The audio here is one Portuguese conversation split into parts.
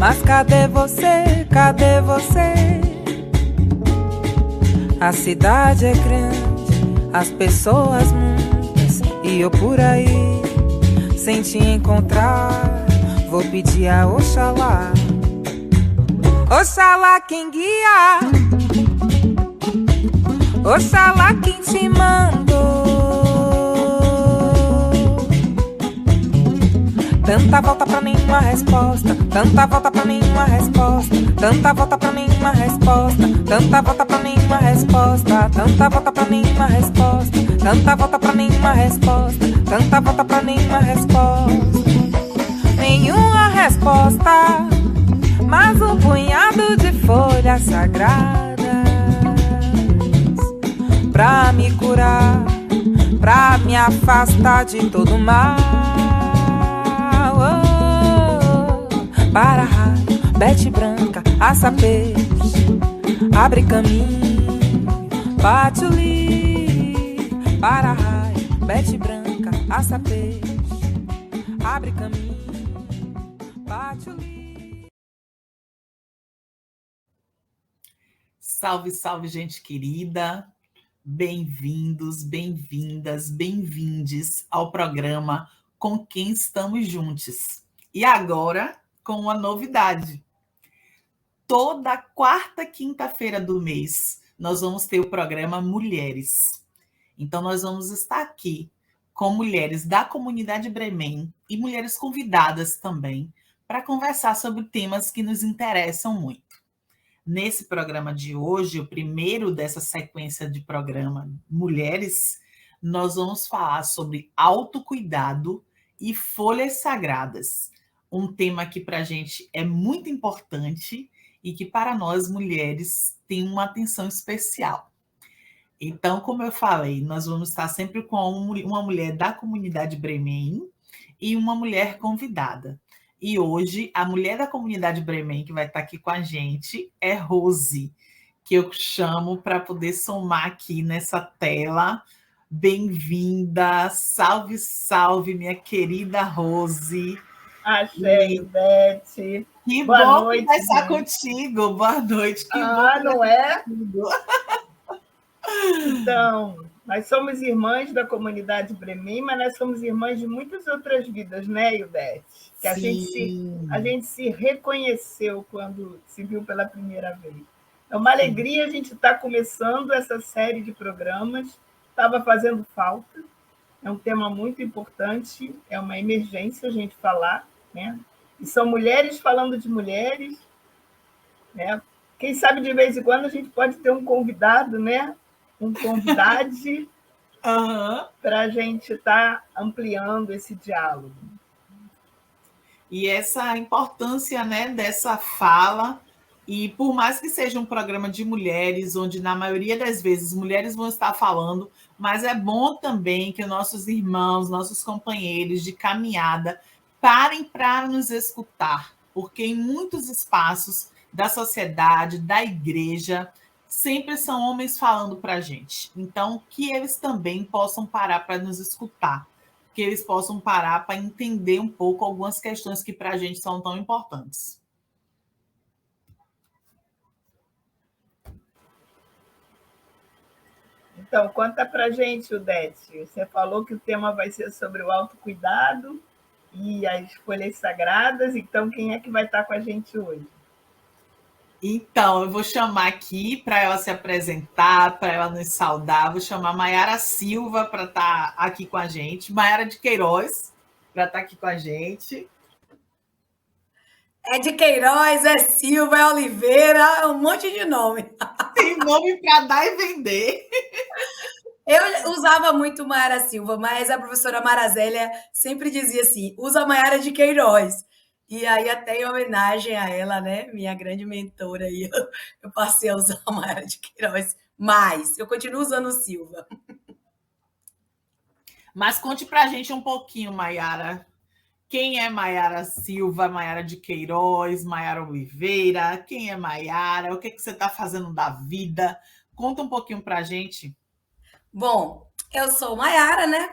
Mas cadê você? Cadê você? A cidade é grande, as pessoas muitas, e eu por aí, sem te encontrar, vou pedir a Oxalá. Oxalá quem guia, Oxalá quem te mandou. Tanta volta pra nenhuma resposta, tanta volta pra nenhuma resposta, tanta volta pra nenhuma resposta, tanta volta pra nenhuma resposta, tanta volta pra nenhuma resposta, tanta volta pra nenhuma resposta, tanta volta pra nenhuma resposta. Nenhuma resposta, mas um punhado de folhas sagradas pra me curar, pra me afastar de todo mal. Para raio, bete branca, assa peixe, abre caminho, bate o livro. Para raio, bete branca, assa peixe, abre caminho, bate o livro. Salve, salve, gente querida. Bem-vindos, bem-vindas, bem-vindes ao programa Com Quem Estamos Juntos. E agora, com uma novidade. Toda quarta quinta-feira do mês, nós vamos ter o programa Mulheres. Então, nós vamos estar aqui com mulheres da comunidade Bremem e mulheres convidadas também para conversar sobre temas que nos interessam muito. Nesse programa de hoje, o primeiro dessa sequência de programa Mulheres, nós vamos falar sobre autocuidado e folhas sagradas. Um tema que para a gente é muito importante e que para nós mulheres tem uma atenção especial. Então, como eu falei, nós vamos estar sempre com uma mulher da comunidade Bremem e uma mulher convidada. E hoje, a mulher da comunidade Bremem que vai estar aqui com a gente é Rose, que eu chamo para poder somar aqui nessa tela. Bem-vinda, salve, salve, minha querida Rose. Axé, Beth. Que boa bom noite, conversar contigo. Boa noite. Que bom não é? Contigo. Então, nós somos irmãs da comunidade Bremem, mas nós somos irmãs de muitas outras vidas, né, Ildete? Que a gente se reconheceu quando se viu pela primeira vez. É uma alegria a gente estar começando essa série de programas. Estava fazendo falta. É um tema muito importante, é uma emergência a gente falar, né? E são mulheres falando de mulheres, né? Quem sabe de vez em quando a gente pode ter um convidado, né? Um convidade para a gente estar ampliando esse diálogo. E essa importância, né, dessa fala, e por mais que seja um programa de mulheres, onde na maioria das vezes mulheres vão estar falando, mas é bom também que nossos irmãos, nossos companheiros de caminhada parem para nos escutar, porque em muitos espaços da sociedade, da igreja, sempre são homens falando para a gente. Então, que eles também possam parar para nos escutar, que eles possam parar para entender um pouco algumas questões que para a gente são tão importantes. Então, conta para a gente, Udete. Você falou que o tema vai ser sobre o autocuidado e as folhas sagradas. Então, quem é que vai estar com a gente hoje? Então, eu vou chamar aqui para ela se apresentar, para ela nos saudar. Vou chamar Maiara Silva para estar aqui com a gente. Maiara de Queiroz para estar aqui com a gente. É de Queiroz, é Silva, é Oliveira, é um monte de nome. Tem nome para dar e vender. Eu usava muito Maiara Silva, mas a professora Marazélia sempre dizia assim, usa Maiara de Queiroz. E aí, até em homenagem a ela, né, minha grande mentora, aí, eu passei a usar a Maiara de Queiroz, mas eu continuo usando Silva. Mas conte para a gente um pouquinho, Maiara. Quem é Maiara Silva, Maiara de Queiroz, Maiara Oliveira? Quem é Maiara? O que você está fazendo da vida? Conta um pouquinho para a gente. Bom, eu sou Maiara, né?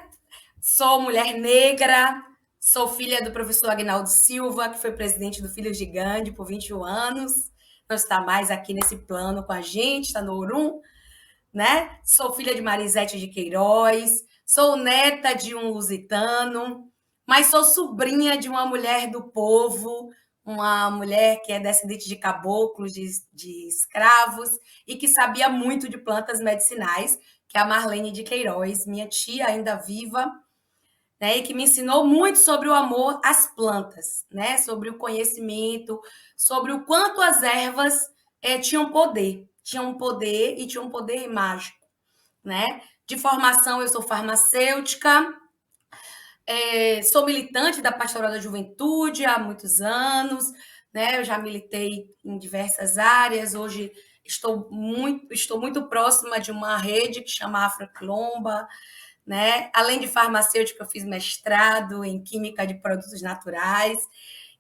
Sou mulher negra, Sou filha do professor Agnaldo Silva, que foi presidente do Filhos de Gandhi por 21 anos. Não está mais aqui nesse plano com a gente, está no Orum, né? Sou filha de Marisete de Queiroz, sou neta de um lusitano, mas sou sobrinha de uma mulher do povo, uma mulher que é descendente de caboclos, de escravos, e que sabia muito de plantas medicinais, que é a Marlene de Queiroz, minha tia ainda viva, né, e que me ensinou muito sobre o amor às plantas, né, sobre o conhecimento, sobre o quanto as ervas tinham um poder e tinham um poder mágico, né? De formação, eu sou farmacêutica, sou militante da Pastoral da Juventude há muitos anos, né? Eu já militei em diversas áreas, hoje estou muito próxima de uma rede que chama Afroquilomba, né? Além de farmacêutica, eu fiz mestrado em Química de Produtos Naturais.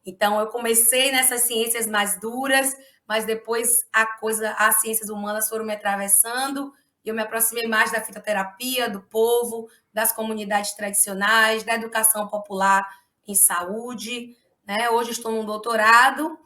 Então, eu comecei nessas ciências mais duras, mas depois as ciências humanas foram me atravessando e eu me aproximei mais da fitoterapia, do povo, das comunidades tradicionais, da educação popular em saúde, né? Hoje estou num doutorado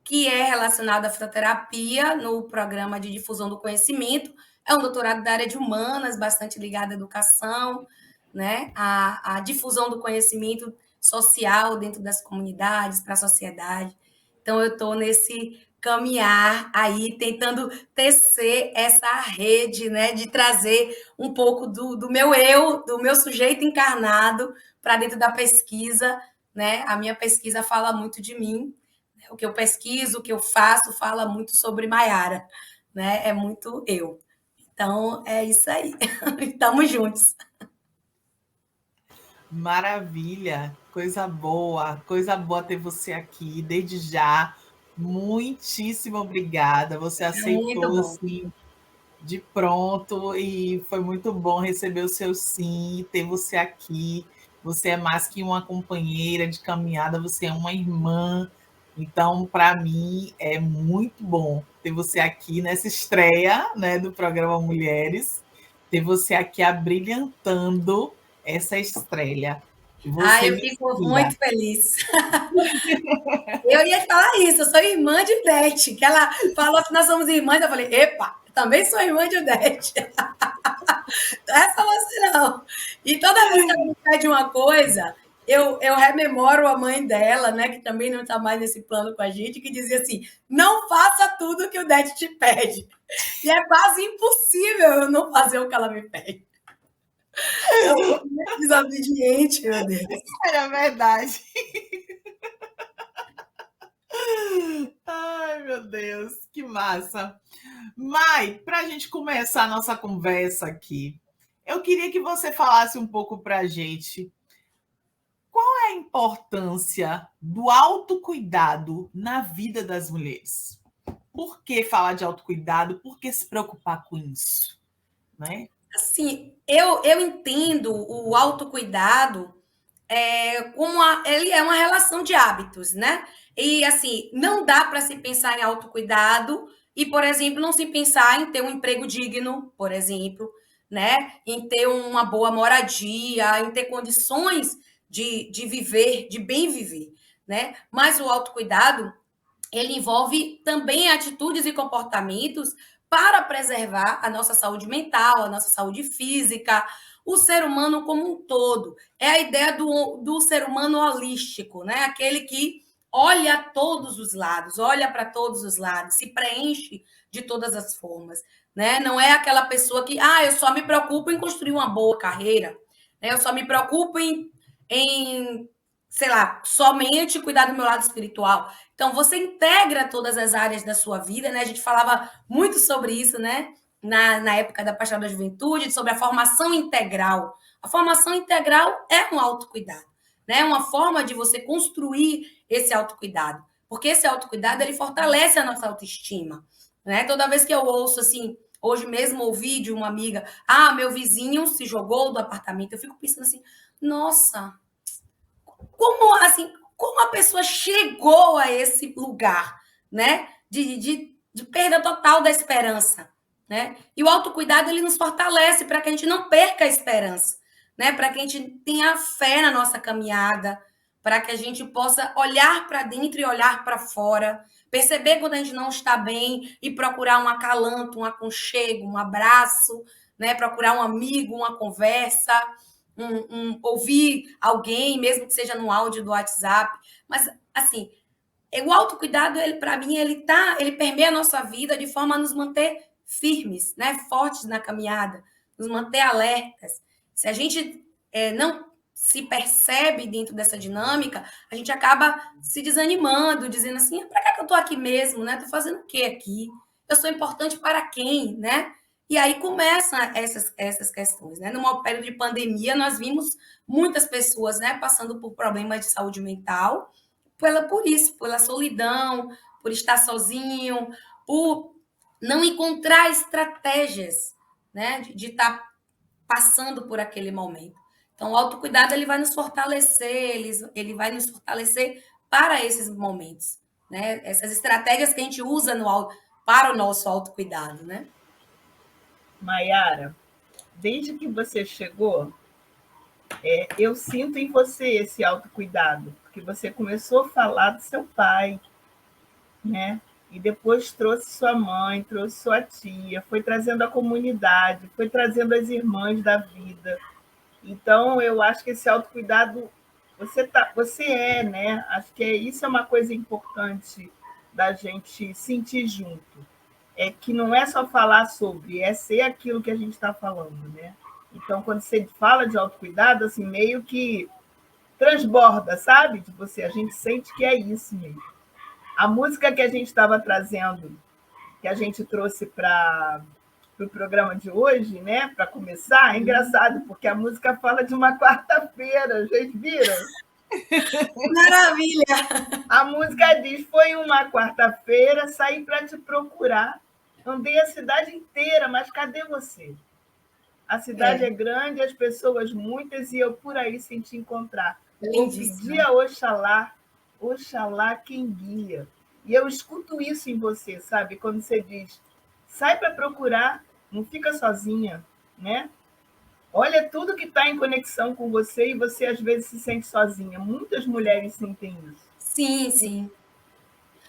que é relacionado à fitoterapia no programa de difusão do conhecimento. É um doutorado da área de humanas, bastante ligado à educação, né? À difusão do conhecimento social dentro das comunidades, para a sociedade. Então, eu estou nesse caminhar aí, tentando tecer essa rede, né? De trazer um pouco do meu eu, do meu sujeito encarnado para dentro da pesquisa, né? A minha pesquisa fala muito de mim, o que eu pesquiso, o que eu faço, fala muito sobre Maiara, né? É muito eu. Então, é isso aí. Estamos juntos. Maravilha, coisa boa ter você aqui, desde já. Muitíssimo obrigada. Você É muito aceitou, bom. assim, de pronto, e foi muito bom receber o seu sim, ter você aqui. Você é mais que uma companheira de caminhada, você é uma irmã. Então, para mim, é muito bom ter você aqui nessa estreia, né, do programa Mulheres, ter você aqui abrilhantando essa estreia. Você Eu me fico inspira. muito feliz. Eu ia falar isso, eu sou irmã de Odete, que ela falou que nós somos irmãs, eu falei, epa, também sou irmã de Odete. Essa você não. E toda vez que ela me pede uma coisa, eu rememoro a mãe dela, né, que também não está mais nesse plano com a gente, que dizia assim, não faça tudo que o Odete te pede. E é quase impossível eu não fazer o que ela me pede. Eu sou muito desobediente, meu Deus. Era verdade. Ai, meu Deus, que massa. Mai, para a gente começar a nossa conversa aqui, eu queria que você falasse um pouco para a gente qual é a importância do autocuidado na vida das mulheres. Por que falar de autocuidado? Por que se preocupar com isso? Né? Assim, eu entendo o autocuidado como ele é uma relação de hábitos, né? E assim, não dá para se pensar em autocuidado e, por exemplo, não se pensar em ter um emprego digno, por exemplo, né? Em ter uma boa moradia, em ter condições de viver, de bem viver, né? Mas o autocuidado, ele envolve também atitudes e comportamentos para preservar a nossa saúde mental, a nossa saúde física, o ser humano como um todo. É a ideia do ser humano holístico, né? Aquele que olha todos os lados, olha para todos os lados, se preenche de todas as formas, né? Não é aquela pessoa que, eu só me preocupo em construir uma boa carreira, né? Eu só me preocupo em sei lá, somente cuidar do meu lado espiritual. Então, você integra todas as áreas da sua vida, né? A gente falava muito sobre isso, né? Na época da Pastoral da Juventude, sobre a formação integral. A formação integral é um autocuidado, né? Uma forma de você construir esse autocuidado. Porque esse autocuidado, ele fortalece a nossa autoestima, né? Toda vez que eu ouço, assim, hoje mesmo ouvi de uma amiga, meu vizinho se jogou do apartamento, eu fico pensando assim, nossa, como a pessoa chegou a esse lugar, né? De perda total da esperança, né? E o autocuidado, ele nos fortalece para que a gente não perca a esperança, né? Para que a gente tenha fé na nossa caminhada, para que a gente possa olhar para dentro e olhar para fora, perceber quando a gente não está bem e procurar um acalanto, um aconchego, um abraço, né? Procurar um amigo, uma conversa, ouvir alguém, mesmo que seja no áudio do WhatsApp. Mas, assim, o autocuidado, para mim, ele permeia a nossa vida de forma a nos manter firmes, né? Fortes na caminhada, nos manter alertas. Se a gente não se percebe dentro dessa dinâmica, a gente acaba se desanimando, dizendo assim, para que eu estou aqui mesmo, né? Estou fazendo o quê aqui? Eu sou importante para quem, né? E aí começam essas questões, né? Numa período de pandemia, nós vimos muitas pessoas, né, passando por problemas de saúde mental, por isso, pela solidão, por estar sozinho, por não encontrar estratégias, né, de estar passando por aquele momento. Então, o autocuidado ele vai nos fortalecer, ele vai nos fortalecer para esses momentos, né? Essas estratégias que a gente usa para o nosso autocuidado, né? Maiara, desde que você chegou, eu sinto em você esse autocuidado, porque você começou a falar do seu pai, né? E depois trouxe sua mãe, trouxe sua tia, foi trazendo a comunidade, foi trazendo as irmãs da vida. Então, eu acho que esse autocuidado você né? Acho que isso é uma coisa importante da gente sentir junto. É que não é só falar sobre, é ser aquilo que a gente está falando, né? Então, quando você fala de autocuidado, assim, meio que transborda, sabe? De você, a gente sente que é isso mesmo. A música que a gente estava trazendo, que a gente trouxe para o programa de hoje, né? Para começar, é engraçado, porque a música fala de uma quarta-feira, vocês viram? Maravilha! A música diz: foi uma quarta-feira, saí para te procurar, andei a cidade inteira, mas cadê você? A cidade é grande, as pessoas muitas, e eu por aí sem te encontrar. Vou pedir a Oxalá, Oxalá quem guia. E eu escuto isso em você, sabe? Quando você diz, sai para procurar, não fica sozinha, né? Olha tudo que está em conexão com você e você às vezes se sente sozinha. Muitas mulheres sentem isso. Sim, sim.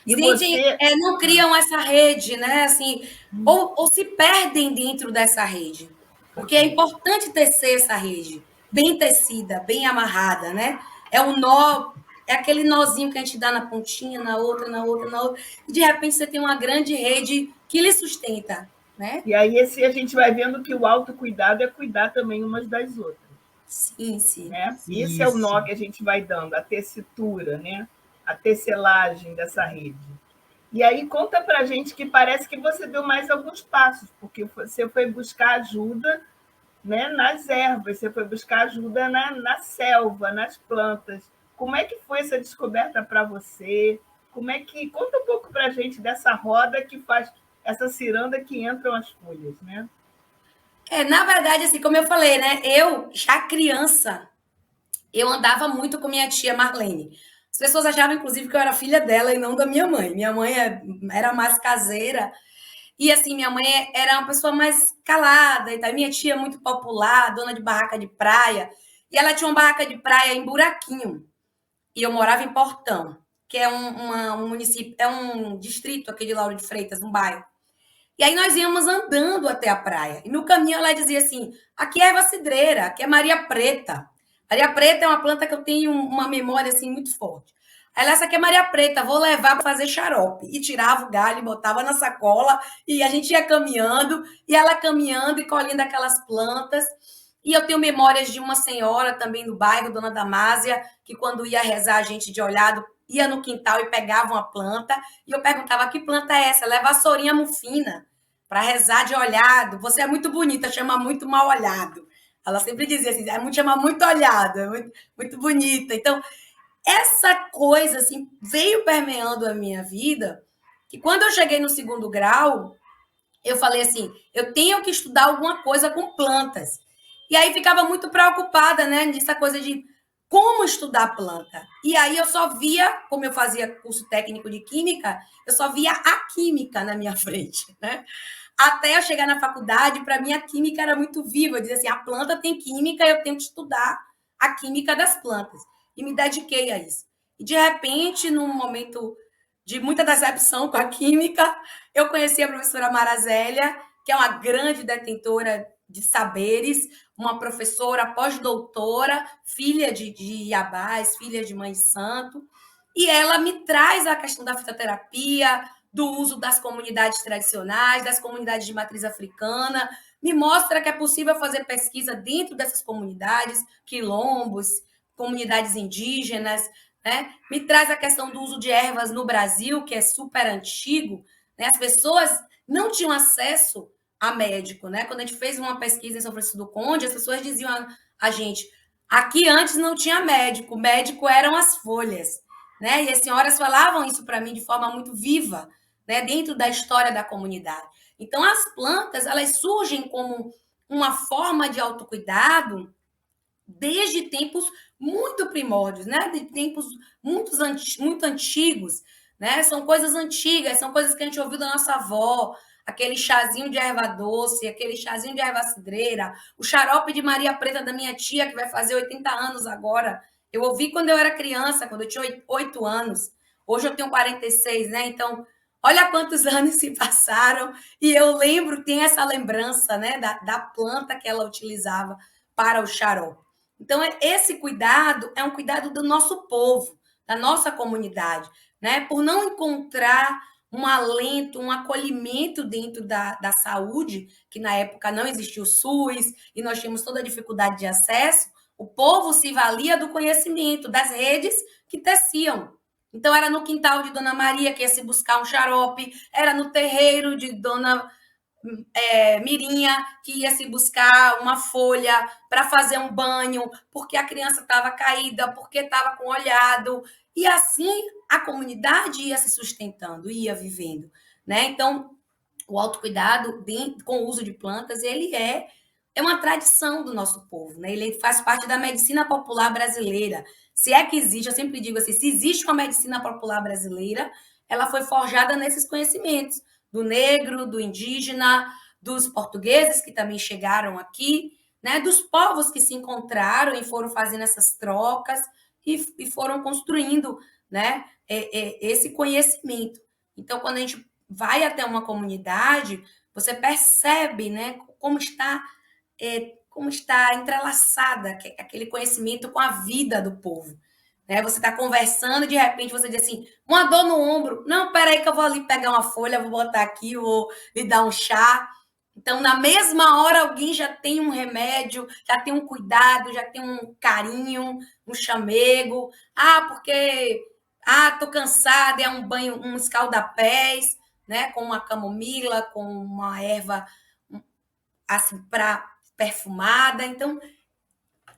E você não criam essa rede, né? Assim, ou se perdem dentro dessa rede. Porque é importante tecer essa rede, bem tecida, bem amarrada, né? É um nó, é aquele nozinho que a gente dá na pontinha, na outra, na outra, na outra. E de repente você tem uma grande rede que lhe sustenta, né? E aí a gente vai vendo que o autocuidado é cuidar também umas das outras. Sim, sim. Né? Esse é o nó que a gente vai dando, a tessitura, né? A tecelagem dessa rede. E aí conta para a gente que parece que você deu mais alguns passos, porque você foi buscar ajuda, né, nas ervas, você foi buscar ajuda na selva, nas plantas. Como é que foi essa descoberta para você? Conta um pouco para a gente dessa roda que faz essa ciranda que entram as folhas, né? Na verdade, assim, como eu falei, né? Eu, já criança, eu andava muito com minha tia Marlene. As pessoas achavam, inclusive, que eu era filha dela e não da minha mãe. Minha mãe era mais caseira. E, assim, minha mãe era uma pessoa mais calada e tal. Minha tia é muito popular, dona de barraca de praia. E ela tinha uma barraca de praia em Buraquinho. E eu morava em Portão, que é um município, é um distrito aqui de Lauro de Freitas, um bairro. E aí nós íamos andando até a praia. E no caminho ela dizia assim, aqui é erva cidreira, aqui é Maria Preta. Maria Preta é uma planta que eu tenho uma memória assim muito forte. Aí essa aqui é Maria Preta, vou levar para fazer xarope. E tirava o galho, botava na sacola, e a gente ia caminhando, e ela caminhando e colhendo aquelas plantas. E eu tenho memórias de uma senhora também no bairro, Dona Damásia, que quando ia rezar a gente de olhado, ia no quintal e pegava uma planta, e eu perguntava, que planta é essa? Ela é vassourinha mufina, para rezar de olhado. Você é muito bonita, chama muito mal olhado. Ela sempre dizia assim, chama muito olhado, é muito, muito bonita. Então, essa coisa assim veio permeando a minha vida, que quando eu cheguei no 2º grau, eu falei assim, eu tenho que estudar alguma coisa com plantas. E aí ficava muito preocupada, né, nessa coisa de como estudar planta. E aí eu só via, como eu fazia curso técnico de química, eu só via a química na minha frente, né? Até eu chegar na faculdade, para mim a química era muito viva. Eu dizia assim, a planta tem química, eu tenho que estudar a química das plantas. e me dediquei a isso. E, de repente, num momento de muita decepção com a química, eu conheci a professora Marazélia, que é uma grande detentora de saberes, uma professora pós-doutora, filha de Iabás, filha de Mãe Santo, e ela me traz a questão da fitoterapia, do uso das comunidades tradicionais, das comunidades de matriz africana, me mostra que é possível fazer pesquisa dentro dessas comunidades, quilombos, comunidades indígenas, né? Me traz a questão do uso de ervas no Brasil, que é super antigo, né? As pessoas não tinham acesso a médico, né? Quando a gente fez uma pesquisa em São Francisco do Conde, as pessoas diziam a gente, aqui antes não tinha médico, médico eram as folhas, né? E as senhoras falavam isso para mim de forma muito viva, né? Dentro da história da comunidade. Então, as plantas, elas surgem como uma forma de autocuidado desde tempos muito primórdios, né? De tempos muito antigos, né? São coisas antigas, são coisas que a gente ouviu da nossa avó, aquele chazinho de erva doce, aquele chazinho de erva cidreira, o xarope de Maria Preta da minha tia, que vai fazer 80 anos agora. Eu ouvi quando eu era criança, quando eu tinha 8 anos. Hoje eu tenho 46, né? Então, olha quantos anos se passaram. E eu lembro, tem essa lembrança, né? Da planta que ela utilizava para o xarope. Então, esse cuidado é um cuidado do nosso povo, da nossa comunidade, né? Por não encontrar um alento, um acolhimento dentro da saúde, que na época não existia o SUS e nós tínhamos toda a dificuldade de acesso, o povo se valia do conhecimento, das redes que teciam. Então, era no quintal de Dona Maria que ia se buscar um xarope, era no terreiro de Dona Mirinha, que ia se buscar uma folha para fazer um banho, porque a criança estava caída, porque estava com olhado. E assim a comunidade ia se sustentando, ia vivendo, né? Então, o autocuidado com o uso de plantas, ele é uma tradição do nosso povo, né? Ele faz parte da medicina popular brasileira. Se é que existe, eu sempre digo assim, se existe uma medicina popular brasileira, ela foi forjada nesses conhecimentos do negro, do indígena, dos portugueses que também chegaram aqui, né? Dos povos que se encontraram e foram fazendo essas trocas e foram construindo, né? Esse conhecimento. Então, quando a gente vai até uma comunidade, você percebe, né? Como está entrelaçada aquele conhecimento com a vida do povo. Né? Você está conversando e, de repente, você diz assim, uma dor no ombro. Não, peraí que eu vou ali pegar uma folha, vou botar aqui, vou lhe dar um chá. Então, na mesma hora, alguém já tem um remédio, já tem um cuidado, já tem um carinho, um chamego. Porque tô cansada, é um banho, um escaldapés, né? Com uma camomila, com uma erva assim, perfumada. Então,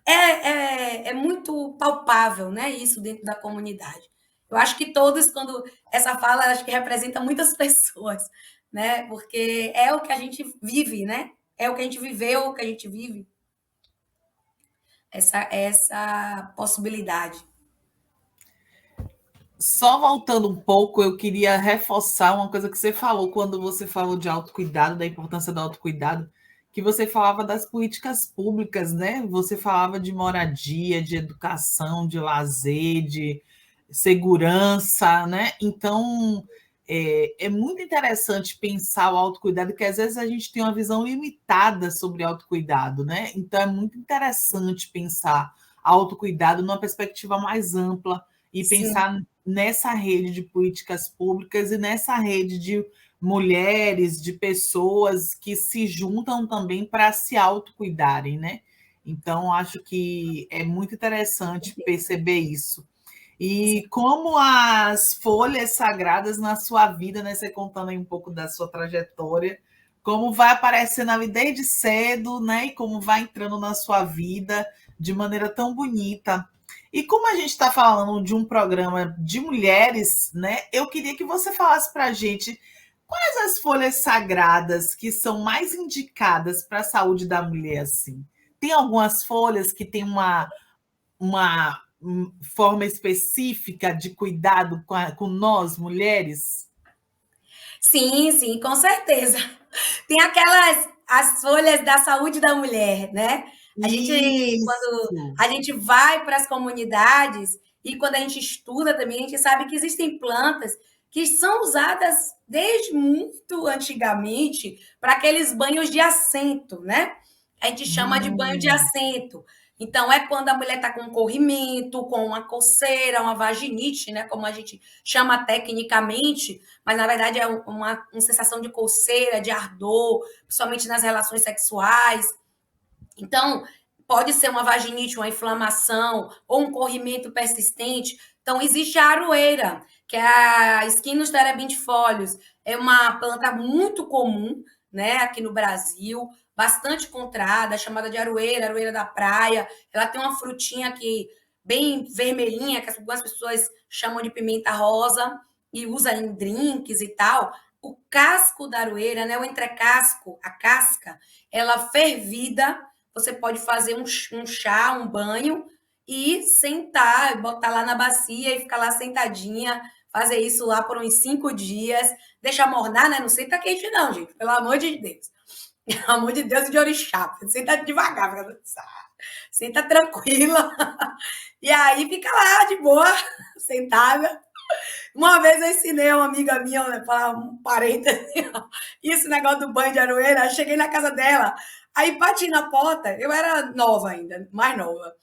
é muito palpável, né? Isso dentro da comunidade. Eu acho que todos, quando essa fala, acho que representa muitas pessoas, né? Porque é o que a gente vive, né? É o que a gente viveu, o que a gente vive. Essa possibilidade. Só voltando um pouco, eu queria reforçar uma coisa que você falou quando você falou de autocuidado, da importância do autocuidado, que você falava das políticas públicas, né? Você falava de moradia, de educação, de lazer, de segurança, né? Então, é muito interessante pensar o autocuidado, que às vezes a gente tem uma visão limitada sobre autocuidado, né? Então, é muito interessante pensar autocuidado numa perspectiva mais ampla e pensar nessa rede de políticas públicas e nessa rede de mulheres, de pessoas que se juntam também para se autocuidarem, né? Então, acho que é muito interessante perceber isso. E como as folhas sagradas na sua vida, né? Você contando aí um pouco da sua trajetória, como vai aparecendo ali desde cedo, né? E como vai entrando na sua vida de maneira tão bonita. E como a gente está falando de um programa de mulheres, né? Eu queria que você falasse para a gente quais as folhas sagradas que são mais indicadas para a saúde da mulher, assim? Tem algumas folhas que têm uma forma específica de cuidado com nós, mulheres? Sim, com certeza. Tem as folhas da saúde da mulher, né? Quando Isso. a gente vai para as comunidades e quando a gente estuda também, a gente sabe que existem plantas que são usadas desde muito antigamente para aqueles banhos de assento, né? A gente chama de banho de Hum, assento. Então, é quando a mulher está com corrimento, com uma coceira, uma vaginite, né? Como a gente chama tecnicamente, mas na verdade é uma sensação de coceira, de ardor, principalmente nas relações sexuais. Então, pode ser uma vaginite, uma inflamação ou um corrimento persistente. Então, existe a aroeira, que é a Skinus terebintifolius. É uma planta muito comum, né, aqui no Brasil, bastante encontrada, chamada de aroeira da praia. Ela tem uma frutinha que bem vermelhinha, que algumas pessoas chamam de pimenta rosa e usa em drinks e tal. O casco da aroeira, né, o entrecasco, a casca, ela fervida, você pode fazer um chá, um banho e sentar, botar lá na bacia e ficar lá sentadinha, fazer isso lá por uns 5 dias, deixar mornar, né? Não senta quente, não, gente, pelo amor de Deus. Pelo amor de Deus e de orixá. Senta devagar para dançar. Senta tranquila. E aí fica lá de boa, sentada. Uma vez eu ensinei a uma amiga minha, né, para um parente, esse negócio do banho de aroeira. Cheguei na casa dela, aí bati na porta, eu era nova ainda, mais nova.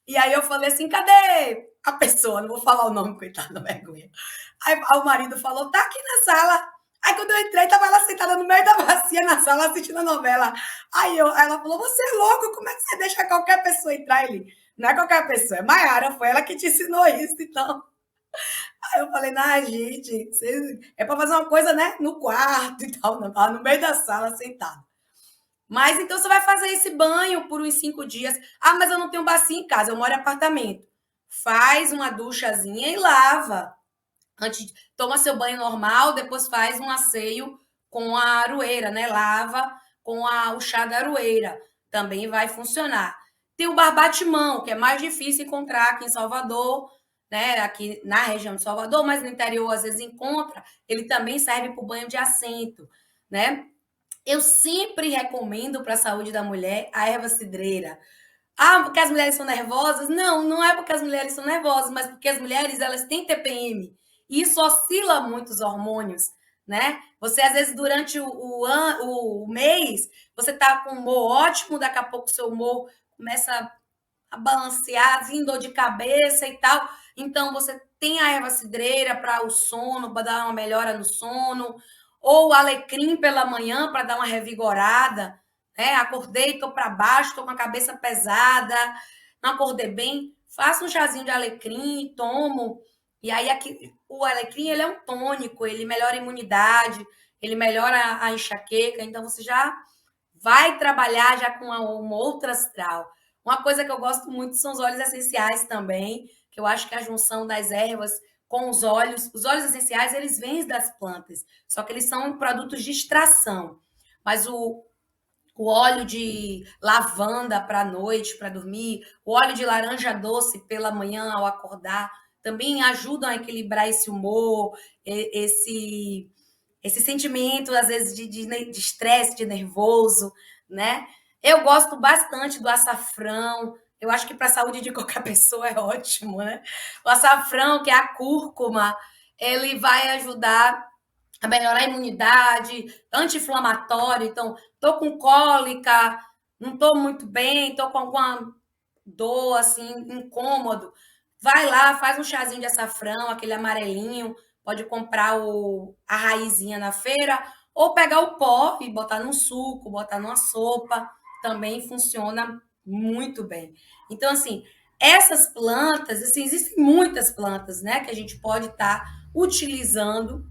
E aí eu falei assim: cadê a pessoa? Não vou falar o nome, coitada, vergonha. Aí o marido falou: tá aqui na sala. Aí quando eu entrei, tava ela sentada no meio da bacia na sala assistindo a novela. Aí ela falou: você é louco, como é que você deixa qualquer pessoa entrar? Ele: não é qualquer pessoa, é Maiara, foi ela que te ensinou isso, então. Aí eu falei, gente, é para fazer uma coisa, né, no quarto e tal, não, tava no meio da sala, sentado. Mas então você vai fazer esse banho por uns 5 dias. Ah, mas eu não tenho bacia em casa, eu moro em apartamento. Faz uma duchazinha e lava. Antes, toma seu banho normal, depois faz um asseio com a aroeira, né? Lava com o chá da aroeira. Também vai funcionar. Tem o barbatimão, que é mais difícil encontrar aqui em Salvador, né? Aqui na região de Salvador, mas no interior às vezes encontra. Ele também serve para o banho de assento, né? Eu sempre recomendo para a saúde da mulher a erva cidreira. Ah, porque as mulheres são nervosas? Não, não é porque as mulheres são nervosas, mas porque as mulheres elas têm TPM. E isso oscila muito os hormônios, né? Você, às vezes, durante o mês, você tá com humor ótimo, daqui a pouco o seu humor começa a balancear, vindo dor de cabeça e tal. Então, você tem a erva cidreira para o sono, para dar uma melhora no sono, ou o alecrim pela manhã para dar uma revigorada, né? Acordei, estou para baixo, estou com a cabeça pesada, não acordei bem, faço um chazinho de alecrim, tomo. E aí aqui, o alecrim ele é um tônico, ele melhora a imunidade, ele melhora a enxaqueca, então você já vai trabalhar já com uma outra astral. Uma coisa que eu gosto muito são os óleos essenciais também, que eu acho que a junção das ervas com os óleos essenciais, eles vêm das plantas, só que eles são produtos de extração. Mas o óleo de lavanda para a noite, para dormir, o óleo de laranja doce pela manhã ao acordar, também ajudam a equilibrar esse humor, esse sentimento, às vezes, de estresse, de nervoso, né? Eu gosto bastante do açafrão. Eu acho que para a saúde de qualquer pessoa é ótimo, né? O açafrão, que é a cúrcuma, ele vai ajudar a melhorar a imunidade, anti-inflamatório. Então, tô com cólica, não tô muito bem, tô com alguma dor, assim, incômodo. Vai lá, faz um chazinho de açafrão, aquele amarelinho, pode comprar a raizinha na feira, ou pegar o pó e botar num suco, botar numa sopa, também funciona muito bem. Então, assim, essas plantas, assim, existem muitas plantas, né, que a gente pode estar utilizando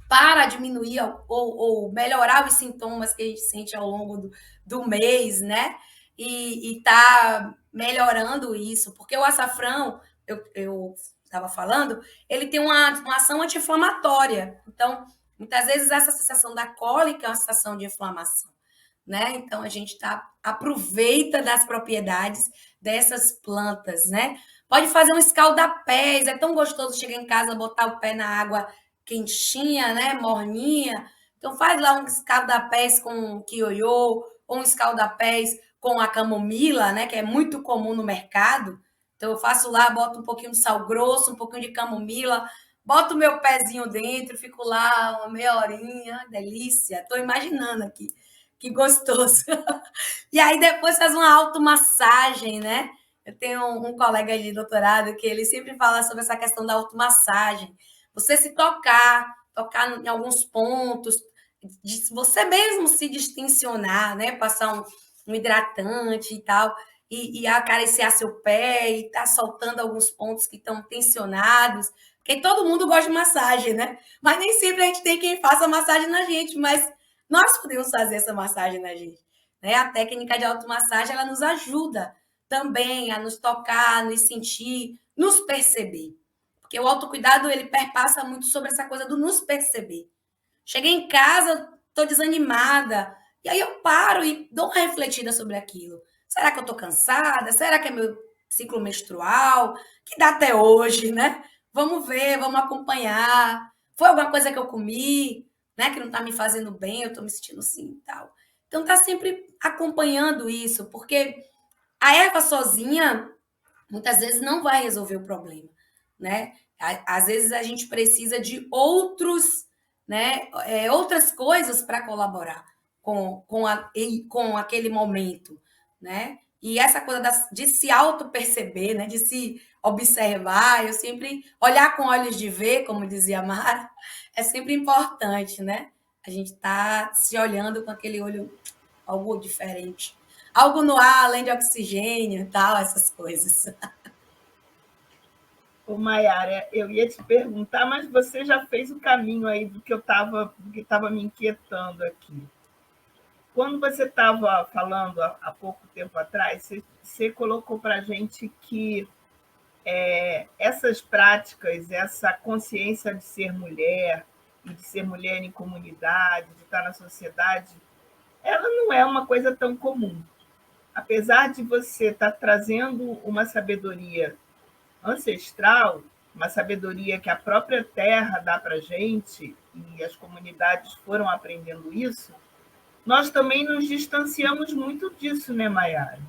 para diminuir ou melhorar os sintomas que a gente sente ao longo do mês, né? E tá melhorando isso, porque o açafrão, eu estava falando, ele tem uma ação anti-inflamatória. Então, muitas vezes essa sensação da cólica é uma sensação de inflamação, né? Então a gente aproveita das propriedades dessas plantas, né? Pode fazer um escaldapés, é tão gostoso chegar em casa, botar o pé na água quentinha, né? Morninha. Então faz lá um escaldapés com quiojô, ou um escaldapés com a camomila, né, que é muito comum no mercado. Então eu faço lá, boto um pouquinho de sal grosso, um pouquinho de camomila, boto o meu pezinho dentro, fico lá uma meia horinha, delícia. Estou imaginando aqui, que gostoso. E aí depois faz uma automassagem, né? Eu tenho um colega de doutorado que ele sempre fala sobre essa questão da automassagem. Você se tocar em alguns pontos, de você mesmo se distensionar, né? Passar um hidratante e tal, e acariciar seu pé e tá soltando alguns pontos que estão tensionados. Porque todo mundo gosta de massagem, né? Mas nem sempre a gente tem quem faça massagem na gente, mas nós podemos fazer essa massagem na gente. Né? A técnica de automassagem, ela nos ajuda também a nos tocar, nos sentir, nos perceber. Porque o autocuidado, ele perpassa muito sobre essa coisa do nos perceber. Cheguei em casa, estou desanimada, e aí eu paro e dou uma refletida sobre aquilo. Será que eu estou cansada? Será que é meu ciclo menstrual? Que dá até hoje, né? Vamos ver, vamos acompanhar. Foi alguma coisa que eu comi, né? Que não está me fazendo bem, eu estou me sentindo assim e tal. Então, tá sempre acompanhando isso, porque a erva sozinha, muitas vezes, não vai resolver o problema, né? Às vezes, a gente precisa de outros, né? Outras coisas para colaborar com aquele momento, né? E essa coisa de se auto-perceber, né? De se observar, eu sempre olhar com olhos de ver, como dizia a Mara, é sempre importante, né? A gente tá se olhando com aquele olho, algo diferente. Algo no ar, além de oxigênio e tal, essas coisas. Ô, Maiara, eu ia te perguntar, mas você já fez o caminho aí do que estava me inquietando aqui. Quando você estava falando há pouco tempo atrás, você colocou para a gente que essas práticas, essa consciência de ser mulher, e de ser mulher em comunidade, de estar na sociedade, ela não é uma coisa tão comum. Apesar de você estar trazendo uma sabedoria ancestral, uma sabedoria que a própria terra dá para a gente, e as comunidades foram aprendendo isso, nós também nos distanciamos muito disso, né, Maiara?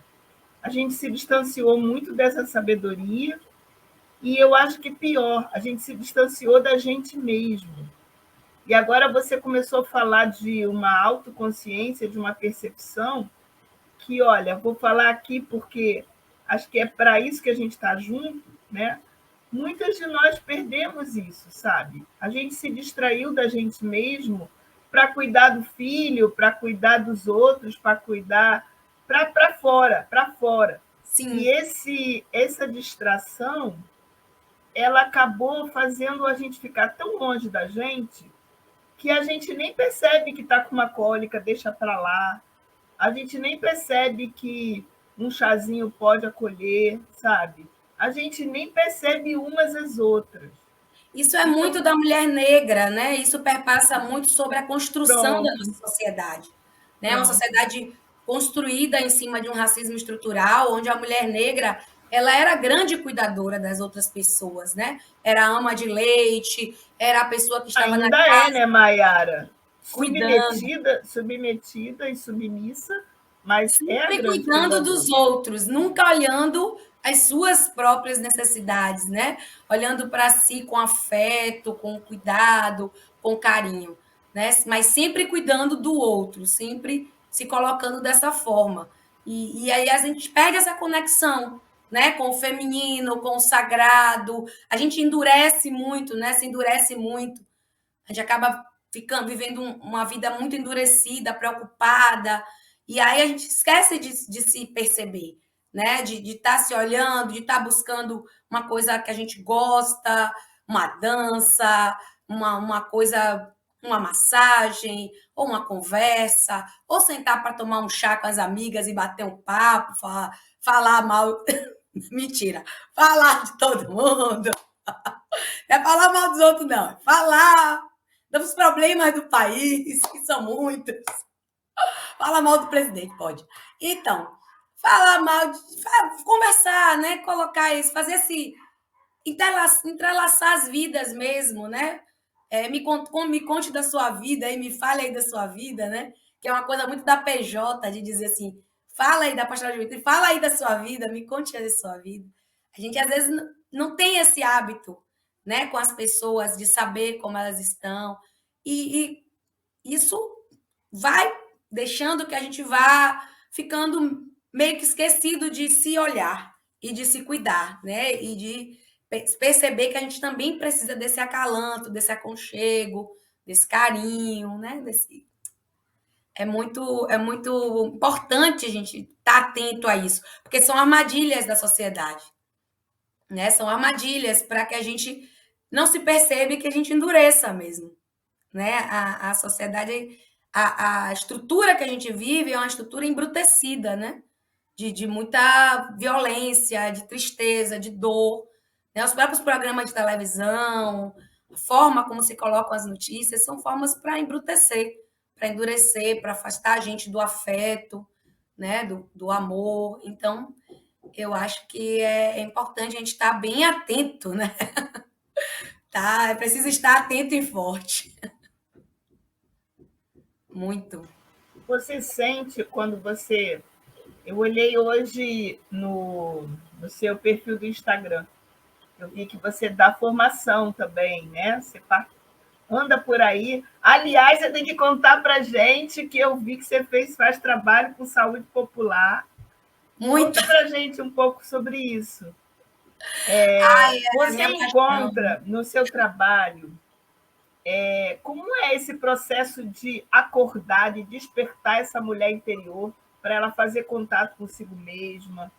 A gente se distanciou muito dessa sabedoria, e eu acho que pior, a gente se distanciou da gente mesmo. E agora você começou a falar de uma autoconsciência, de uma percepção, que, olha, vou falar aqui porque acho que é para isso que a gente está junto, né? Muitas de nós perdemos isso, sabe? A gente se distraiu da gente mesmo para cuidar do filho, para cuidar dos outros, para cuidar para fora. Sim. E essa distração, ela acabou fazendo a gente ficar tão longe da gente que a gente nem percebe que está com uma cólica, deixa para lá. A gente nem percebe que um chazinho pode acolher, sabe? A gente nem percebe umas às outras. Isso é muito da mulher negra, né? Isso perpassa muito sobre a construção da nossa sociedade. Né? Uma sociedade construída em cima de um racismo estrutural, onde a mulher negra ela era a grande cuidadora das outras pessoas, né? Era a ama de leite, era a pessoa que estava ainda na casa, né, Maiara? cuidando. Submetida e submissa, mas é a Sempre grande cuidando cuidadora. dos outros, nunca olhando as suas próprias necessidades, né? Olhando para si com afeto, com cuidado, com carinho, né? Mas sempre cuidando do outro, sempre se colocando dessa forma. E aí a gente perde essa conexão, né? Com o feminino, com o sagrado. A gente endurece muito, né? Se endurece muito. A gente acaba vivendo uma vida muito endurecida, preocupada, e aí a gente esquece de se perceber, né? De estar se olhando, de estar buscando uma coisa que a gente gosta, uma dança, uma coisa, uma massagem, ou uma conversa, ou sentar para tomar um chá com as amigas e bater um papo, falar mal. Mentira, falar de todo mundo. Não é falar mal dos outros, não. É falar dos problemas do país, que são muitos. Fala mal do presidente, pode. Então, falar mal, conversar, né? Colocar isso, fazer esse. Entrelaçar as vidas mesmo, né? Me conte da sua vida e me fale aí da sua vida, né? Que é uma coisa muito da PJ, de dizer assim, Fala aí da pastoral juvenil, fala aí da sua vida, me conte aí da sua vida. A gente, às vezes, não tem esse hábito, né, com as pessoas, de saber como elas estão. E isso vai deixando que a gente vá ficando meio que esquecido de se olhar e de se cuidar, né? E de perceber que a gente também precisa desse acalanto, desse aconchego, desse carinho, né? É muito importante a gente estar atento a isso, porque são armadilhas da sociedade, né? São armadilhas para que a gente não se perceba e que a gente endureça mesmo, né? A sociedade, a estrutura que a gente vive é uma estrutura embrutecida, né? De muita violência, de tristeza, de dor, né? Os próprios programas de televisão, a forma como se colocam as notícias, são formas para embrutecer, para endurecer, para afastar a gente do afeto, né? Do amor. Então, eu acho que é importante a gente estar bem atento, né? Tá? É preciso estar atento e forte. Muito. Você sente quando você... Eu olhei hoje no seu perfil do Instagram. Eu vi que você dá formação também, né? Você anda por aí. Aliás, você tem que contar para a gente que eu vi que você faz trabalho com saúde popular. Muito. Conta para a gente um pouco sobre isso. Você encontra no seu trabalho como é esse processo de acordar, de despertar essa mulher interior para ela fazer contato consigo mesma,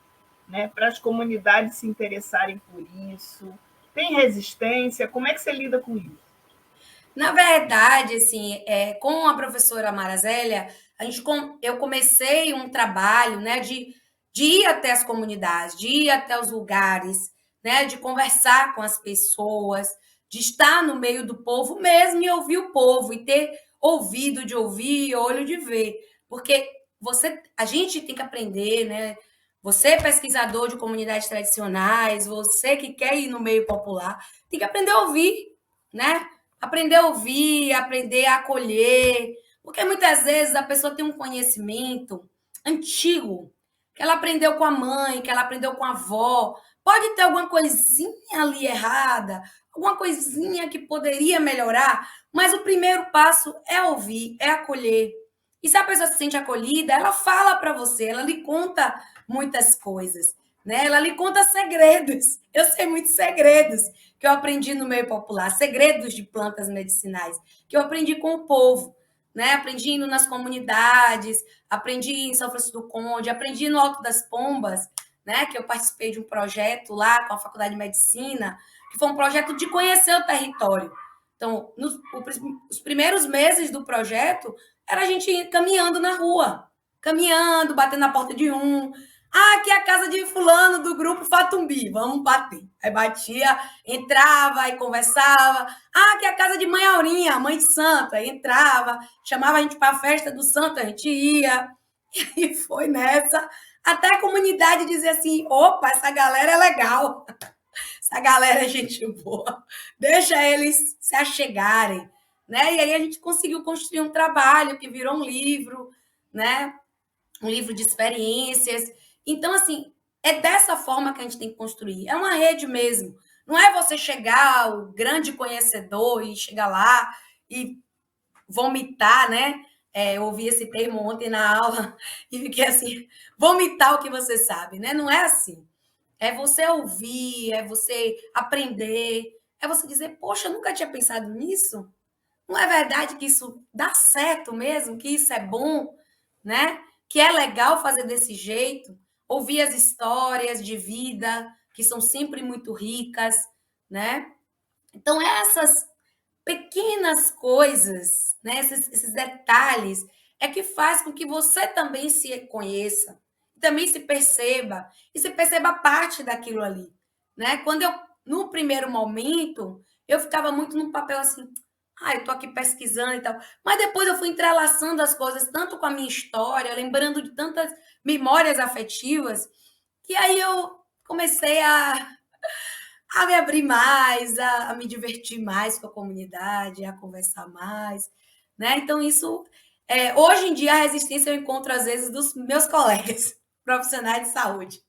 né? Para as comunidades se interessarem por isso? Tem resistência? Como é que você lida com isso? Na verdade, assim, com a professora Marazélia, eu comecei um trabalho, né, de ir até as comunidades, de ir até os lugares, né, de conversar com as pessoas, de estar no meio do povo mesmo e ouvir o povo, e ter ouvido de ouvir, olho de ver. Porque a gente tem que aprender, né? Você, pesquisador de comunidades tradicionais, você que quer ir no meio popular, tem que aprender a ouvir, né? Aprender a ouvir, aprender a acolher, porque muitas vezes a pessoa tem um conhecimento antigo, que ela aprendeu com a mãe, que ela aprendeu com a avó. Pode ter alguma coisinha ali errada, alguma coisinha que poderia melhorar, mas o primeiro passo é ouvir, é acolher. E se a pessoa se sente acolhida, ela fala para você, ela lhe conta muitas coisas, né? Ela lhe conta segredos. Eu sei muitos segredos que eu aprendi no meio popular, segredos de plantas medicinais, que eu aprendi com o povo, né? Aprendi indo nas comunidades, aprendi em São Francisco do Conde, aprendi no Alto das Pombas, né? Que eu participei de um projeto lá com a Faculdade de Medicina, que foi um projeto de conhecer o território. Então, os primeiros meses do projeto, era a gente ir caminhando na rua, caminhando, batendo na porta de um. Ah, aqui é a casa de fulano do grupo Fatumbi, vamos bater. Aí batia, entrava e conversava. Ah, aqui é a casa de mãe Aurinha, mãe de santo. Aí entrava, chamava a gente para a festa do santo, a gente ia. E foi nessa. Até a comunidade dizia assim, opa, essa galera é legal. Essa galera é gente boa. Deixa eles se achegarem. Né? E aí a gente conseguiu construir um trabalho que virou um livro, né? Um livro de experiências. Então, assim, é dessa forma que a gente tem que construir. É uma rede mesmo. Não é você chegar, o grande conhecedor, e chegar lá e vomitar, né? Eu ouvi esse termo ontem na aula e fiquei assim, vomitar o que você sabe, né? Não é assim. É você ouvir, é você aprender, é você dizer, poxa, eu nunca tinha pensado nisso. Não é verdade que isso dá certo mesmo, que isso é bom, né? Que é legal fazer desse jeito, ouvir as histórias de vida, que são sempre muito ricas, né? Então, essas pequenas coisas, né? Esses detalhes, é que faz com que você também se conheça, também se perceba, e se perceba parte daquilo ali, né? No primeiro momento, eu ficava muito num papel assim, eu tô aqui pesquisando e tal. Mas depois eu fui entrelaçando as coisas, tanto com a minha história, lembrando de tantas memórias afetivas, que aí eu comecei a me abrir mais, a me divertir mais com a comunidade, a conversar mais, né? Então, isso Hoje em dia, a resistência eu encontro, às vezes, dos meus colegas profissionais de saúde,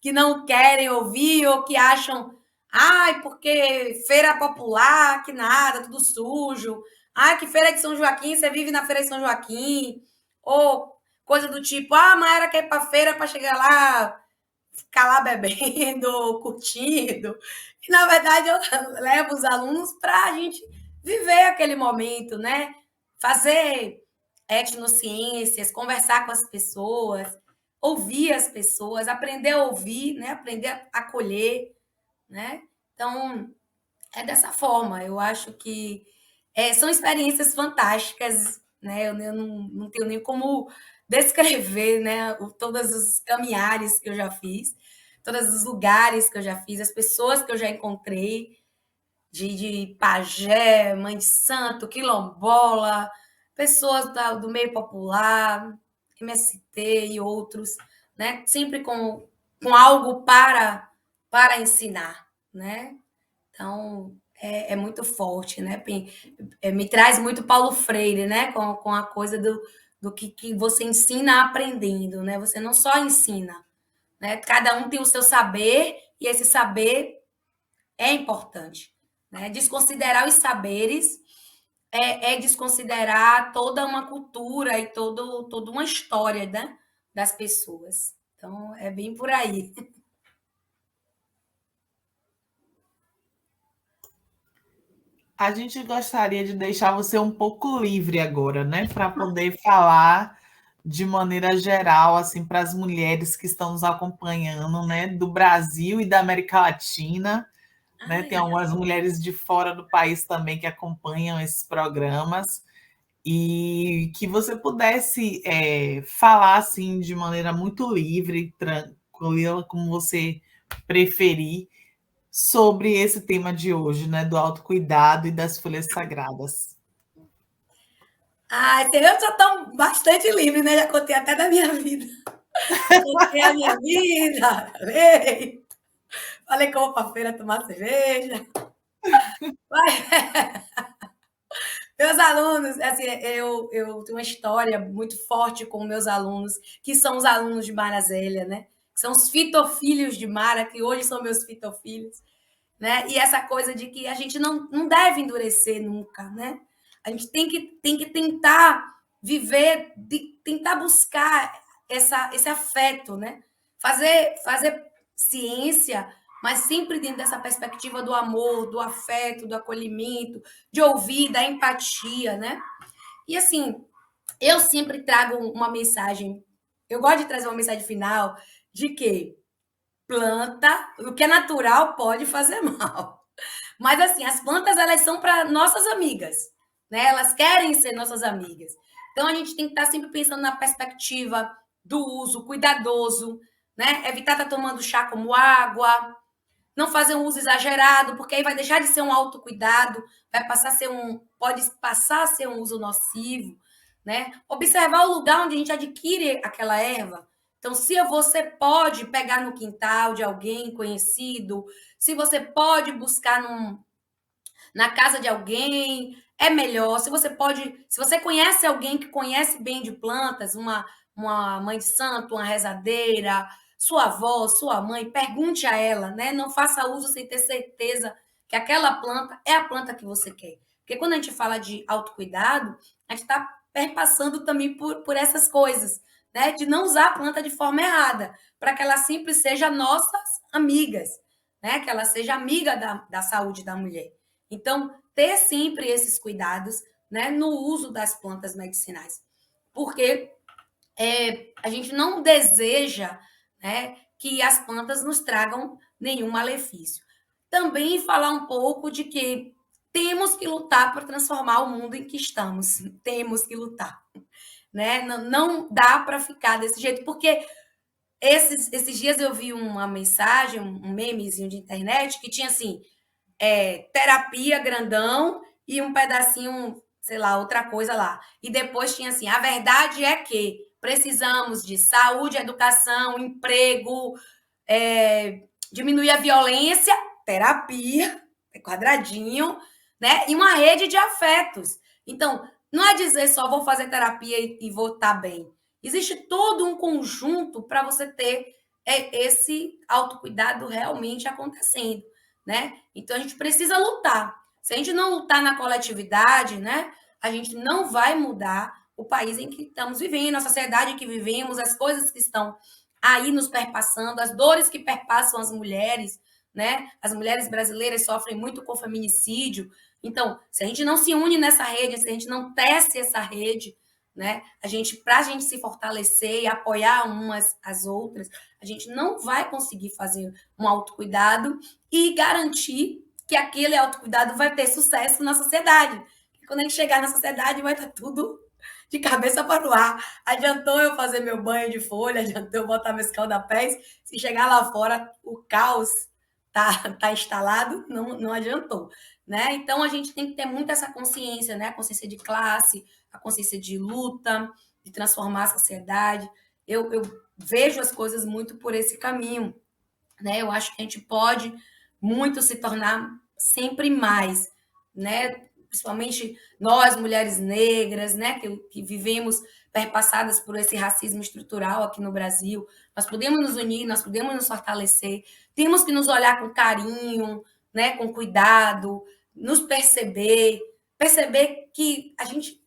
que não querem ouvir ou que acham, ai, porque feira popular, que nada, tudo sujo. Ai, que feira de São Joaquim, você vive na feira de São Joaquim. Ou coisa do tipo, a Mayara quer ir para feira para chegar lá, ficar lá bebendo, curtindo. E, na verdade, eu levo os alunos para a gente viver aquele momento, né? Fazer etnociências, conversar com as pessoas, ouvir as pessoas, aprender a ouvir, né? Aprender a acolher, né? Então, é dessa forma. Eu acho que são experiências fantásticas, né? Eu não tenho nem como descrever, né? Todos os caminhares que eu já fiz, todos os lugares que eu já fiz, as pessoas que eu já encontrei, de pajé, mãe de santo, quilombola, pessoas do meio popular, MST e outros, né? Sempre com algo para ensinar, né? Então, é muito forte, né? Me traz muito Paulo Freire, né? Com a coisa do que você ensina aprendendo, né? Você não só ensina, né? Cada um tem o seu saber e esse saber é importante, né? Desconsiderar os saberes desconsiderar toda uma cultura e toda uma história, né? Das pessoas. Então, é bem por aí. A gente gostaria de deixar você um pouco livre agora, né, para poder falar de maneira geral, assim, para as mulheres que estão nos acompanhando, né, do Brasil e da América Latina, né? Tem algumas mulheres de fora do país também que acompanham esses programas e que você pudesse falar assim de maneira muito livre, tranquila, como você preferir, sobre esse tema de hoje, né, do autocuidado e das folhas sagradas. Eu já estou bastante livre, né? Já contei até da minha vida. Contei a minha vida, falei que eu vou para a feira tomar cerveja. Meus alunos, assim, eu tenho uma história muito forte com meus alunos, que são os alunos de Mara Zélia, né? São os fitofilhos de Mara, que hoje são meus fitofilhos, né? E essa coisa de que a gente não deve endurecer nunca, né? A gente tem que tentar viver, tentar buscar esse afeto, né? Fazer ciência, mas sempre dentro dessa perspectiva do amor, do afeto, do acolhimento, de ouvir, da empatia, né? E assim, eu sempre trago uma mensagem, eu gosto de trazer uma mensagem final de que planta, o que é natural pode fazer mal. Mas assim, as plantas elas são para nossas amigas, né? Elas querem ser nossas amigas. Então a gente tem que estar sempre pensando na perspectiva do uso cuidadoso, né? Evitar estar tomando chá como água, não fazer um uso exagerado, porque aí vai deixar de ser um autocuidado, pode passar a ser um uso nocivo, né? Observar o lugar onde a gente adquire aquela erva. Então, se você pode pegar no quintal de alguém conhecido, se você pode buscar na casa de alguém, é melhor. Se você conhece alguém que conhece bem de plantas, uma mãe de santo, uma rezadeira, sua avó, sua mãe, pergunte a ela, né? Não faça uso sem ter certeza que aquela planta é a planta que você quer. Porque quando a gente fala de autocuidado, a gente está perpassando também por essas coisas, né? De não usar a planta de forma errada, para que ela sempre seja nossas amigas, né? Que ela seja amiga da saúde da mulher. Então, ter sempre esses cuidados, né, no uso das plantas medicinais. Porque a gente não deseja, né, que as plantas nos tragam nenhum malefício. Também falar um pouco de que temos que lutar para transformar o mundo em que estamos. Temos que lutar. Né? Não dá para ficar desse jeito, porque esses dias eu vi uma mensagem, um memezinho de internet, que tinha assim, terapia grandão e um pedacinho, sei lá, outra coisa lá. E depois tinha assim, a verdade é que precisamos de saúde, educação, emprego, diminuir a violência, terapia, quadradinho, né? E uma rede de afetos. Então, Não é dizer só vou fazer terapia e vou estar bem. Existe todo um conjunto para você ter esse autocuidado realmente acontecendo, né? Então a gente precisa lutar. Se a gente não lutar na coletividade, né, a gente não vai mudar o país em que estamos vivendo, a sociedade em que vivemos, as coisas que estão aí nos perpassando, as dores que perpassam as mulheres, né? As mulheres brasileiras sofrem muito com feminicídio. Então, se a gente não se une nessa rede, se a gente não tece essa rede, né? Para a gente se fortalecer e apoiar umas às outras, a gente não vai conseguir fazer um autocuidado e garantir que aquele autocuidado vai ter sucesso na sociedade. E quando a gente chegar na sociedade, vai estar tudo de cabeça para o ar. Adiantou eu fazer meu banho de folha, adiantou eu botar meus calda-pés. Se chegar lá fora, o caos tá instalado, não adiantou. Né? Então, a gente tem que ter muito essa consciência, né? A consciência de classe, a consciência de luta, de transformar a sociedade. Eu vejo as coisas muito por esse caminho. Né? Eu acho que a gente pode muito se tornar sempre mais, né? Principalmente nós, mulheres negras, né? que vivemos perpassadas por esse racismo estrutural aqui no Brasil. Nós podemos nos unir, nós podemos nos fortalecer, temos que nos olhar com carinho, né? Com cuidado, nos perceber que a gente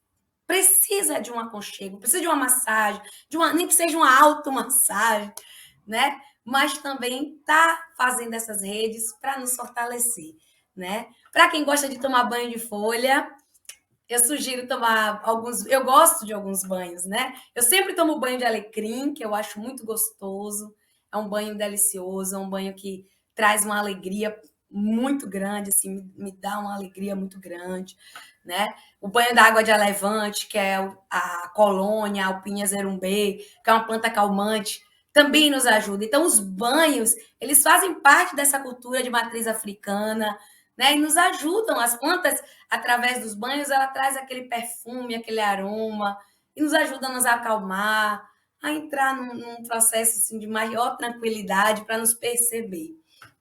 precisa de um aconchego, precisa de uma massagem, nem que seja uma automassagem, né? Mas também tá fazendo essas redes para nos fortalecer, né? Para quem gosta de tomar banho de folha, eu sugiro tomar alguns. Eu gosto de alguns banhos, né? Eu sempre tomo banho de alecrim, que eu acho muito gostoso. É um banho delicioso, é um banho que traz uma alegria muito grande, assim, me dá uma alegria muito grande, né? O banho da água de alevante, que é a colônia, a alpinha zerumbê, que é uma planta calmante, também nos ajuda. Então, os banhos, eles fazem parte dessa cultura de matriz africana, né? E nos ajudam. As plantas, através dos banhos, ela traz aquele perfume, aquele aroma, e nos ajuda a nos acalmar, a entrar num processo assim, de maior tranquilidade para nos perceber,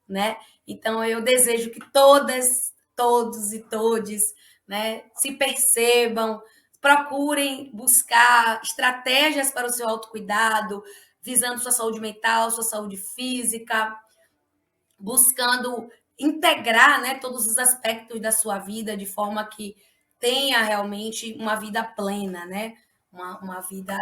né? Então, eu desejo que todas, todos e todes, né, se percebam, procurem buscar estratégias para o seu autocuidado, visando sua saúde mental, sua saúde física, buscando integrar, né, todos os aspectos da sua vida de forma que tenha realmente uma vida plena, né? Uma vida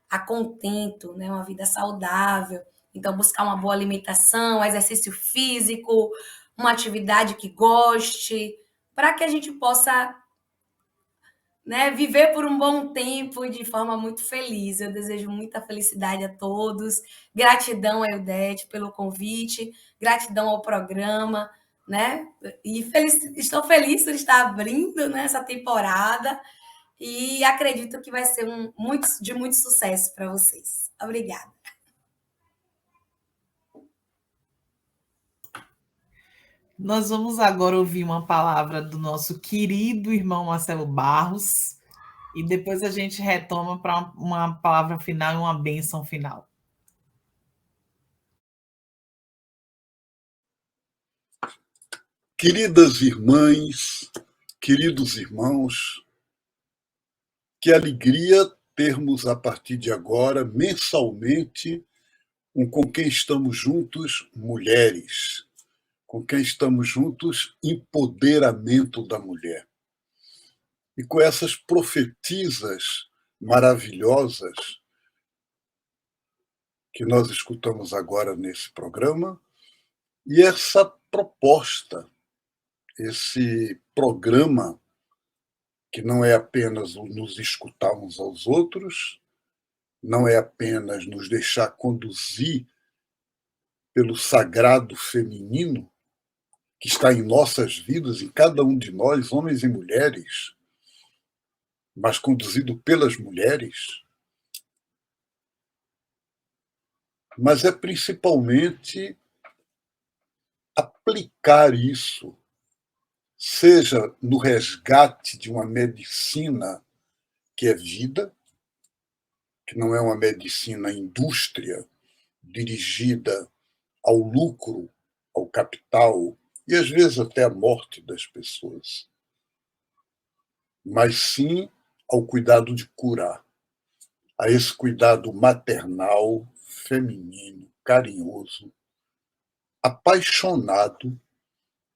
a contento, né? Uma vida saudável. Então, buscar uma boa alimentação, exercício físico, uma atividade que goste, para que a gente possa, né, viver por um bom tempo de forma muito feliz. Eu desejo muita felicidade a todos. Gratidão, Eudete, pelo convite. Gratidão ao programa, né? E estou feliz por estar abrindo, né, essa temporada e acredito que vai ser de muito sucesso para vocês. Obrigada. Nós vamos agora ouvir uma palavra do nosso querido irmão Marcelo Barros e depois a gente retoma para uma palavra final e uma bênção final. Queridas irmãs, queridos irmãos, que alegria termos a partir de agora, mensalmente, Com Quem Estamos Juntos, mulheres. Com Quem Estamos Juntos, empoderamento da mulher. E com essas profetisas maravilhosas que nós escutamos agora nesse programa, e essa proposta, esse programa que não é apenas nos escutar uns aos outros, não é apenas nos deixar conduzir pelo sagrado feminino que está em nossas vidas, em cada um de nós, homens e mulheres, mas conduzido pelas mulheres, mas é principalmente aplicar isso, seja no resgate de uma medicina que é vida, que não é uma medicina indústria dirigida ao lucro, ao capital e às vezes até à morte das pessoas, mas sim ao cuidado de curar, a esse cuidado maternal, feminino, carinhoso, apaixonado,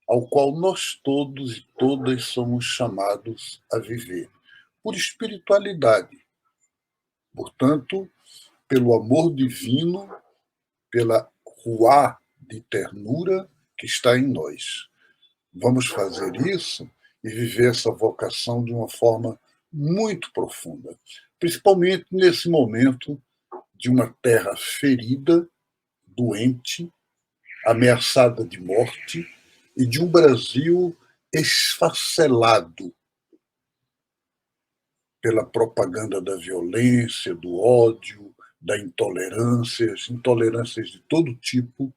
ao qual nós todos e todas somos chamados a viver, por espiritualidade. Portanto, pelo amor divino, pela ruá de ternura que está em nós. Vamos fazer isso e viver essa vocação de uma forma muito profunda, principalmente nesse momento de uma terra ferida, doente, ameaçada de morte, e de um Brasil esfacelado pela propaganda da violência, do ódio, da intolerância, intolerâncias de todo tipo.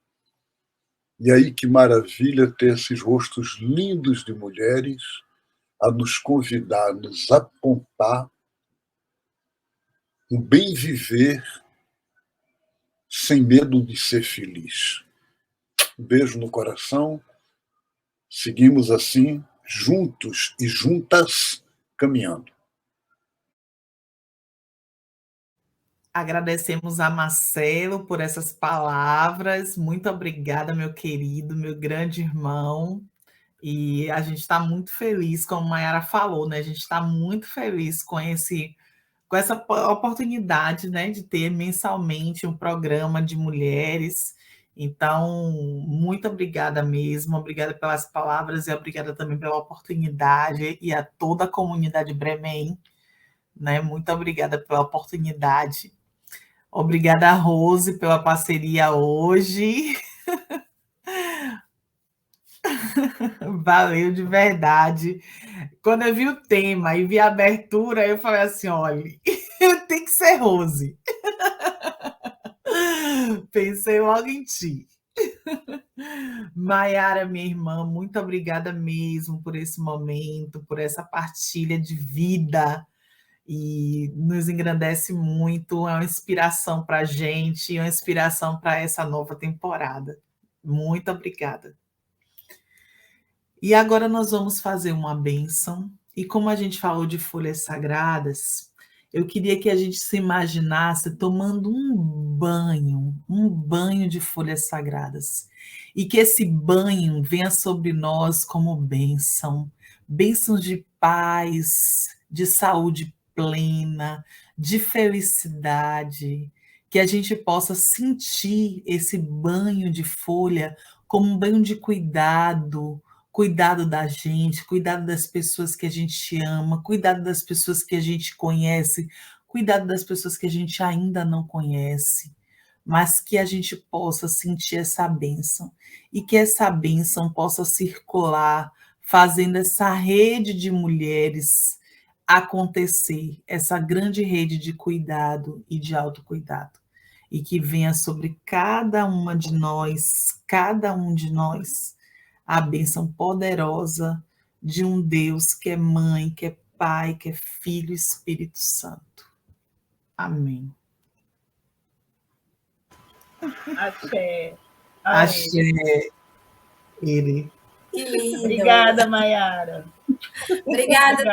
E aí que maravilha ter esses rostos lindos de mulheres a nos convidar, a nos apontar um bem viver sem medo de ser feliz. Um beijo no coração. Seguimos assim, juntos e juntas, caminhando. Agradecemos a Marcelo por essas palavras. Muito obrigada, meu querido, meu grande irmão. E a gente está muito feliz, como a Mayara falou, né? A gente está muito feliz com essa oportunidade, né, de ter mensalmente um programa de mulheres. Então, muito obrigada mesmo, obrigada pelas palavras e obrigada também pela oportunidade, e a toda a comunidade Bremem, né? Muito obrigada pela oportunidade. Obrigada, Rose, pela parceria hoje. Valeu de verdade. Quando eu vi o tema e vi a abertura, eu falei assim: olha, tem que ser Rose. Pensei logo em ti. Mayara, minha irmã, muito obrigada mesmo por esse momento, por essa partilha de vida, e nos engrandece muito, é uma inspiração para a gente, é uma inspiração para essa nova temporada. Muito obrigada. E agora nós vamos fazer uma bênção, e como a gente falou de folhas sagradas, eu queria que a gente se imaginasse tomando um banho de folhas sagradas, e que esse banho venha sobre nós como bênção, bênçãos de paz, de saúde plena, de felicidade, que a gente possa sentir esse banho de folha como um banho de cuidado da gente, cuidado das pessoas que a gente ama, cuidado das pessoas que a gente conhece, cuidado das pessoas que a gente ainda não conhece, mas que a gente possa sentir essa bênção, e que essa bênção possa circular, fazendo essa rede de mulheres acontecer, essa grande rede de cuidado e de autocuidado, e que venha sobre cada uma de nós, cada um de nós, a bênção poderosa de um Deus que é mãe, que é pai, que é filho e Espírito Santo. Amém. Axé. Axé. Ele. Que lindo. Obrigada, Mayara. Obrigada